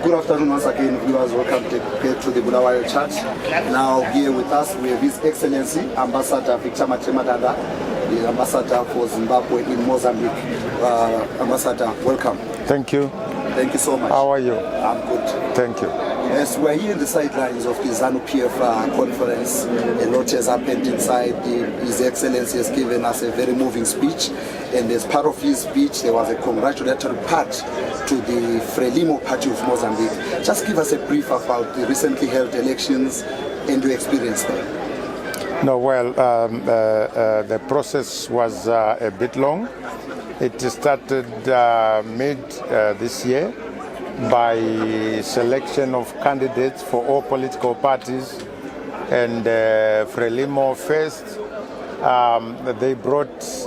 Good afternoon once again, viewers. Welcome to the Bulawayo Chat. Now here with us we have His Excellency Ambassador Victor Matemadanda, the Ambassador for Zimbabwe in Mozambique. Ambassador, welcome. Thank you. Thank you so much. How are you? I'm good. Thank you. Yes, we're here in the sidelines of the ZANU PF conference. A lot has happened inside. His Excellency has given us a very moving speech, and as part of his speech there was a congratulatory part to the Frelimo Party of Mozambique. Just give us a brief about the recently held elections and your experience there. No, well, the process was a bit long. It started mid this year by selection of candidates for all political parties, and Frelimo first.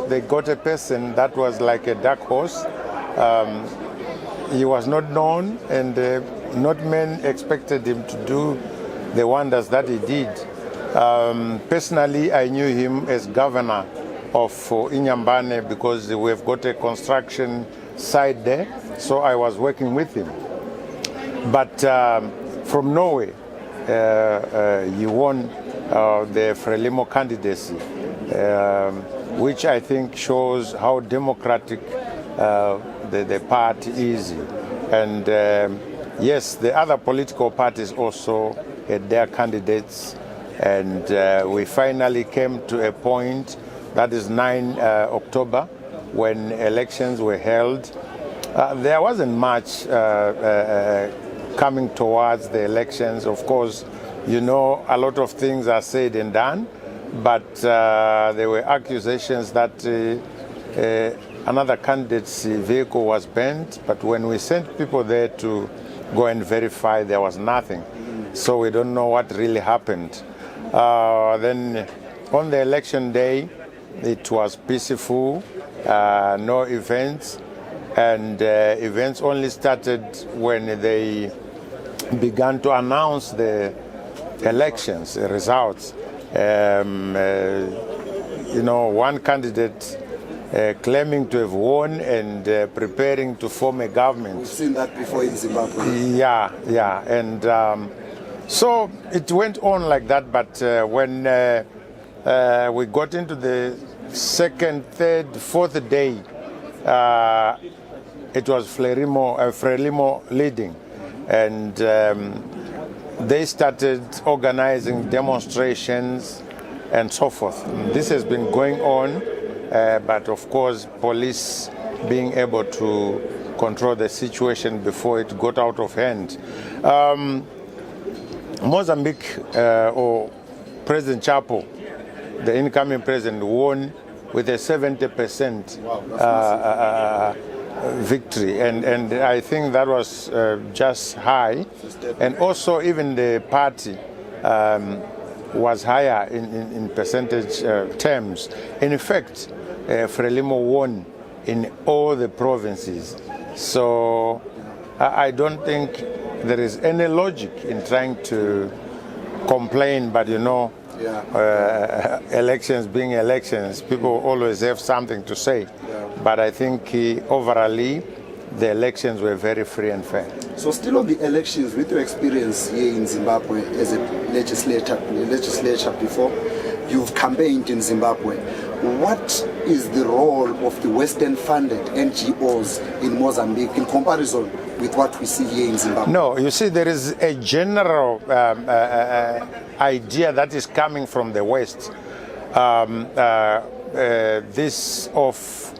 They got a person that was like a dark horse. He was not known, and not many expected him to do the wonders that he did. Personally, I knew him as governor of Inyambane because we've got a construction site there, so I was working with him. But from Norway, he won the Frelimo candidacy, which I think shows how democratic the party is. And yes, the other political parties also had their candidates, and we finally came to a point, that is 9 October, when elections were held. There wasn't much coming towards the elections. Of course, you know, a lot of things are said and done, but there were accusations that another candidate's vehicle was burnt, but when we sent people there to go and verify, there was nothing. So we don't know what really happened. Then on the election day, it was peaceful, no events, and events only started when they began to announce the elections, the results. You know, one candidate claiming to have won and preparing to form a government. We've seen that before in Zimbabwe. Yeah, and so it went on like that, but when we got into the second, third, fourth day, it was Frelimo leading, and they started organizing demonstrations and so forth. This has been going on, but of course police being able to control the situation before it got out of hand. Mozambique, or President Chapo, the incoming president, won with a 70% victory, and I think that was just high, and also even the party was higher in percentage terms. In fact, Frelimo won in all the provinces, so I don't think there is any logic in trying to complain, but you know, elections being elections, people always have something to say. But I think overall, the elections were very free and fair. So still on the elections, with your experience here in Zimbabwe as a legislator before, you've campaigned in Zimbabwe. What is the role of the Western-funded NGOs in Mozambique in comparison with what we see here in Zimbabwe? No, you see, there is a general idea that is coming from the West. This of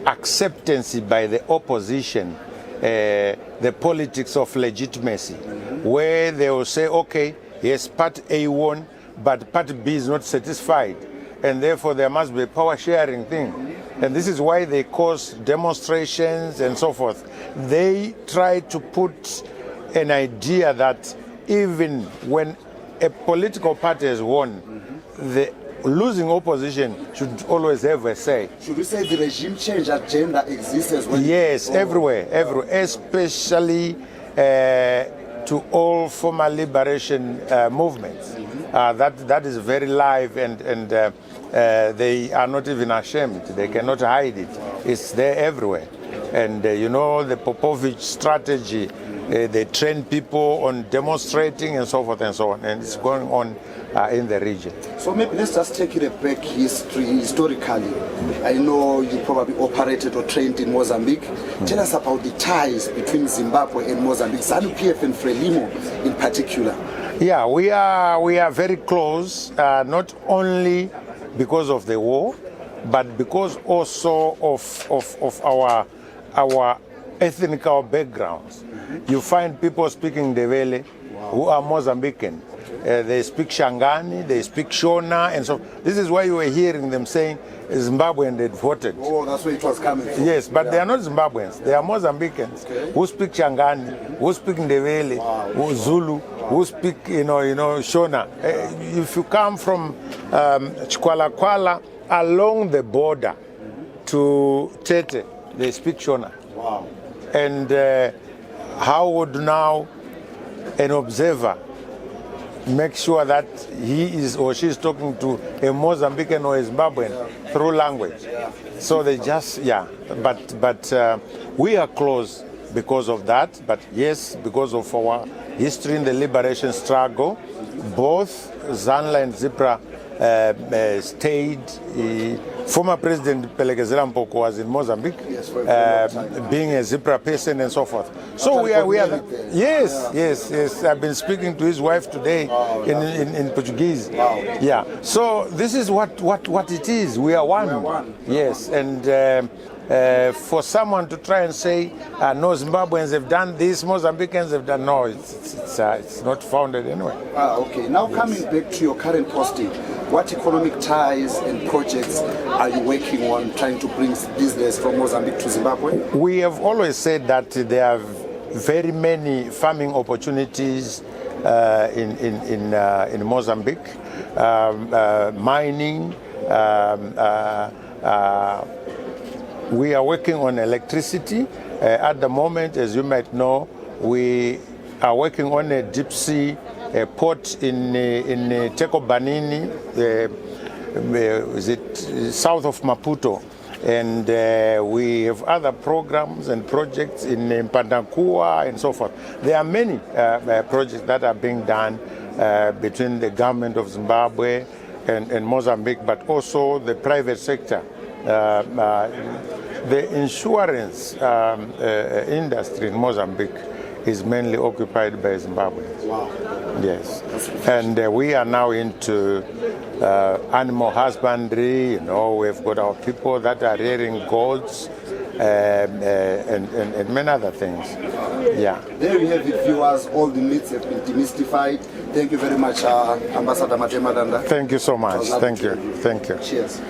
acceptance by the opposition, the politics of legitimacy, where they will say, okay, yes, Part A won, but Part B is not satisfied, and therefore there must be a power sharing thing. And this is why they cause demonstrations and so forth. They try to put an idea that even when a political party has won, the losing opposition should always have a say. Should we say the regime change agenda exists as well? Yes, everywhere, especially to all former liberation movements. That is very live, and they are not even ashamed. They cannot hide it. It's there everywhere. And you know, the Popovich strategy They train people on demonstrating and so forth and so on, and it's going on in the region. So maybe let's just take it back historically. I know you probably operated or trained in Mozambique. Tell us about the ties between Zimbabwe and Mozambique, ZANU-PF and Frelimo in particular. Yeah, we are very close, not only because of the war, but because also of our ethnical backgrounds. You find people speaking Ndebele who are Mozambican. They speak Shangani, they speak Shona, and so this is why you were hearing them saying Zimbabwean had voted. Oh, that's where it was coming from. Yes, but they are not Zimbabweans. They are Mozambicans who speak Shangani, who speak Ndebele, who Zulu, who speak Shona. If you come from Chikwalakwala along the border to Tete, they speak Shona. Wow. And how would now an observer make sure that he is or she is talking to a Mozambican or a Zimbabwean through language? So they just, but we are close because of that. But yes, because of our history in the liberation struggle, both Zanla and Zipra stayed. Former President Pelekezela Mpoko was in Mozambique, being a Zipra person and so forth. So we are yes. I've been speaking to his wife today in Portuguese. Yeah. So this is what it is. We are one. Yes, and for someone to try and say no, Zimbabweans have done this, Mozambicans have done no, it's not founded anywhere. Okay. Now coming back to your current posting, what economic ties and projects are you working on trying to bring business from Mozambique to Zimbabwe? We have always said that there are very many farming opportunities in Mozambique, mining. We are working on electricity. At the moment, as you might know, we are working on a deep sea port in Teko Banini, is it south of Maputo, and we have other programs and projects in Mpandankua and so forth. There are many projects that are being done between the government of Zimbabwe and Mozambique, but also the private sector. The insurance industry in Mozambique is mainly occupied by Zimbabweans. Wow. Yes. And we are now into animal husbandry. You know, we've got our people that are rearing goats and many other things. Yeah. There you have it, viewers. All the myths have been demystified. Thank you very much, Ambassador Matemadanda. Thank you so much. Thank you. Thank you. Cheers.